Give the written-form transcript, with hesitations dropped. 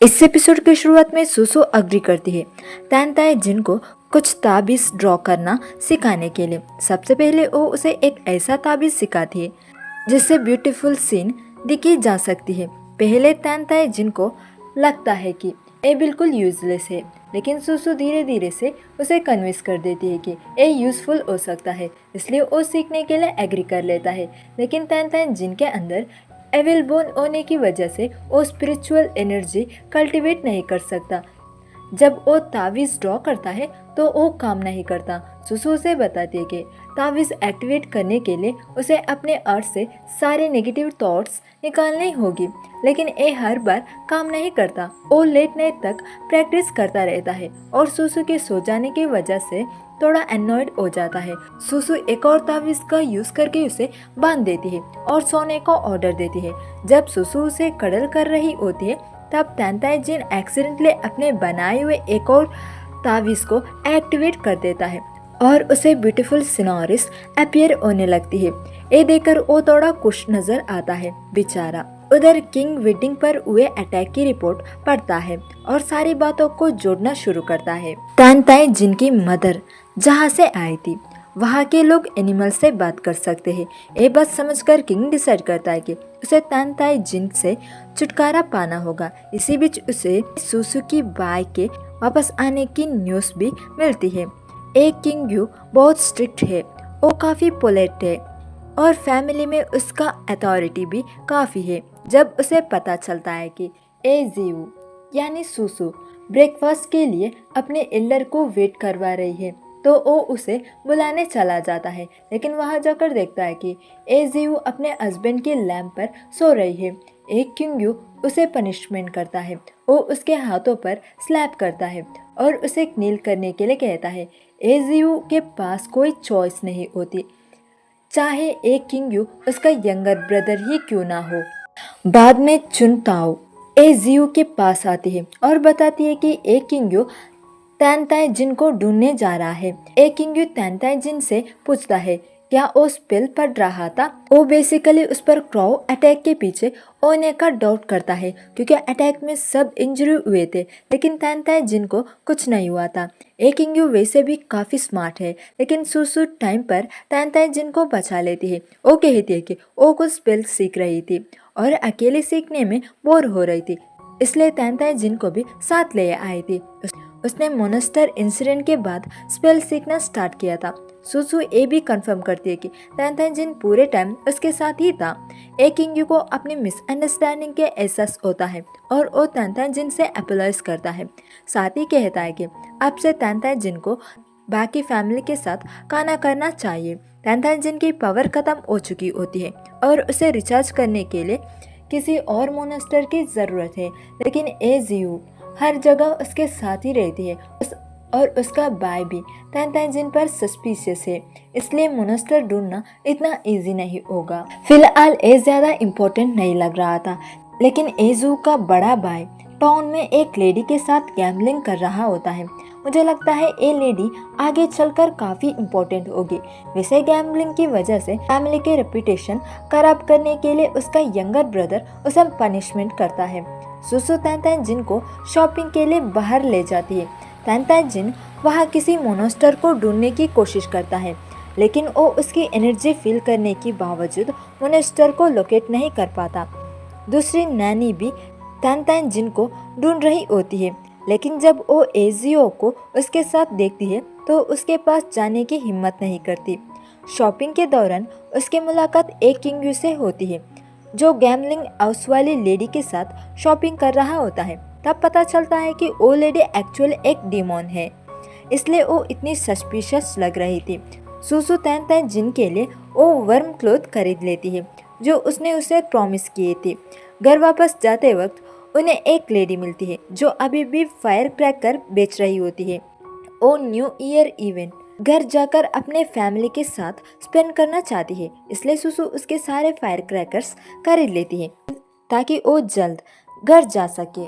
इस एपिसोड की शुरुआत में सुसु अग्री करती है तैनताई जिन को कुछ ताबीज ड्रॉ करना सिखाने के लिए। सबसे पहले वो उसे एक ऐसा ताबीज सिखाती है जिससे ब्यूटीफुल सीन दिखी जा सकती है। पहले तैनताई जिन को लगता है कि ये बिल्कुल यूजलेस है, लेकिन सुसु धीरे धीरे से उसे कन्विंस कर देती है कि ये यूजफुल हो सकता है, इसलिए वो सीखने के लिए एग्री कर लेता है। लेकिन तैनताई जिन के अंदर एविल बोन होने की वजह से वो स्पिरिचुअल एनर्जी कल्टीवेट नहीं कर सकता। जब वो तावीज़ ड्रॉ करता है तो वो काम नहीं करता। सुसु उसे बताती है कि तावीज़ एक्टिवेट करने के लिए उसे अपने अर्थ से सारे नेगेटिव थॉट्स निकालने होगी, लेकिन ये हर बार काम नहीं करता। वो लेट नाइट तक प्रैक्टिस करता रहता है और सुसु के सो जाने की वजह से थोड़ा एनॉयड हो जाता है। सुसु एक और तावीज़ का यूज करके उसे बांध देती है और सोने को ऑर्डर देती है। जब सुसु उसे कडल कर रही होती है तब तैनताई जिन एक्सीडेंटली अपने बनाए हुए एक और तावीज़ को एक्टिवेट कर देता है और उसे ब्यूटीफुल सिनोरिस अपीयर होने लगती है। ये देखकर वो थोड़ा खुश नजर आता है बेचारा। उधर किंग वेडिंग पर हुए अटैक की रिपोर्ट पढ़ता है और सारी बातों को जोड़ना शुरू करता है। तैनताई जिनकी मदर जहाँ से आई थी वहाँ के लोग एनिमल से बात कर सकते हैं। ये बात समझकर किंग डिसाइड करता है कि उसे तैनताई जिन से छुटकारा पाना होगा। इसी बीच उसे सुसु की बाई के वापस आने की न्यूज़ भी मिलती है। एक किंग यू बहुत स्ट्रिक्ट है, वो काफ़ी पोलाइट है और फैमिली में उसका अथॉरिटी भी काफ़ी है। जब उसे पता चलता है कि एजीयू यानी सुसु ब्रेकफास्ट के लिए अपने एल्डर को वेट करवा रही है तो वो उसे बुलाने चला जाता है, लेकिन वहाँ जाकर देखता है कि एजीयू अपने हस्बैंड के लैंप पर सो रही है। एक किंग उसे पनिशमेंट करता है। वो उसके हाथों पर स्लैप करता है और उसे नील करने के लिए कहता है। एजीयू के पास कोई चॉइस नहीं होती, चाहे एक किंग उसका यंगर ब्रदर ही क्यों ना हो। बाद में चुनताओ एजीयू के पास आती है और बताती है कि एक किंग तैनताई जिन को ढूंढने जा रहा है। एक किंग तैनताई जिन से पूछता है क्या वो स्पेल पढ़ रहा था। वो बेसिकली उस पर क्राउ अटैक के पीछे होने का डाउट करता है, क्योंकि अटैक में सब इंजरी हुए थे लेकिन तैनताई जिन को कुछ नहीं हुआ था। एक किंग वैसे भी काफ़ी स्मार्ट है, लेकिन सुसु टाइम पर तैनताई जिन को बचा लेती है। वो कहती है कि वो कुछ स्पेल सीख रही थी और अकेले सीखने में बोर हो रही थी, इसलिए तैनताई जिन को भी साथ ले आई थी। उसने मोनेस्टर इंसिडेंट के बाद स्पेल सीखना स्टार्ट किया था। सुसु ये भी कंफर्म करती है कि तैनताई जिन पूरे टाइम उसके साथ ही था। एक किंग को अपनी मिसअंडरस्टैंडिंग के एहसास होता है और वो तैनताई जिन से अपोलाइज करता है। साथ ही कहता है कि अब से तैनताई जिन को बाकी फैमिली के साथ खाना करना चाहिए। तैनताई जिन की पावर खत्म हो चुकी होती है और उसे रिचार्ज करने के लिए किसी और मोनेस्टर की ज़रूरत है, लेकिन एजीयू हर जगह उसके साथ ही रहती है और उसका भाई भी तैनताई जिन पर सस्पिशियस है, इसलिए मोनेस्टर ढूंढना इतना इजी नहीं होगा। फिलहाल ये ज़्यादा इम्पोर्टेंट नहीं लग रहा था, लेकिन एजू का बड़ा भाई टाउन में एक लेडी के साथ गैम्बलिंग कर रहा होता है। मुझे लगता है ये लेडी आगे चलकर काफ़ी इम्पोर्टेंट होगी। वैसे गैम्बलिंग की वजह से फैमिली के रेपुटेशन खराब करने के लिए उसका यंगर ब्रदर उसे पनिशमेंट करता है। सुसु तैनताई जिन को शॉपिंग के लिए बाहर ले जाती है। तैनताई जिन वहाँ किसी मोनेस्टर को ढूंढने की कोशिश करता है, लेकिन वो उसकी एनर्जी फील करने के बावजूद मोनेस्टर को लोकेट नहीं कर पाता। दूसरी नैनी भी तैनताई जिन को ढूंढ रही होती है, लेकिन जब वो एजीओ को उसके साथ देखती है तो उसके पास जाने की हिम्मत नहीं करती। शॉपिंग के दौरान उसकी मुलाकात एक किंग से होती है जो गैम्बलिंग हाउस वाली लेडी के साथ शॉपिंग कर रहा होता है। तब पता चलता है कि वो लेडी एक्चुअल एक डीमॉन है, इसलिए वो इतनी सस्पिशियस लग रही थी। सुसु तैनताई जिन के लिए वो वर्म क्लोथ खरीद लेती है जो उसने उसे प्रॉमिस किए थे। घर वापस जाते वक्त उन्हें एक लेडी मिलती है जो अभी भी फायर क्रैकर बेच रही होती है। वो न्यू ईयर इवेंट घर जाकर अपने फैमिली के साथ स्पेंड करना चाहती है, इसलिए सुसु उसके सारे फायर क्रैकर्स खरीद लेती है ताकि वो जल्द घर जा सके।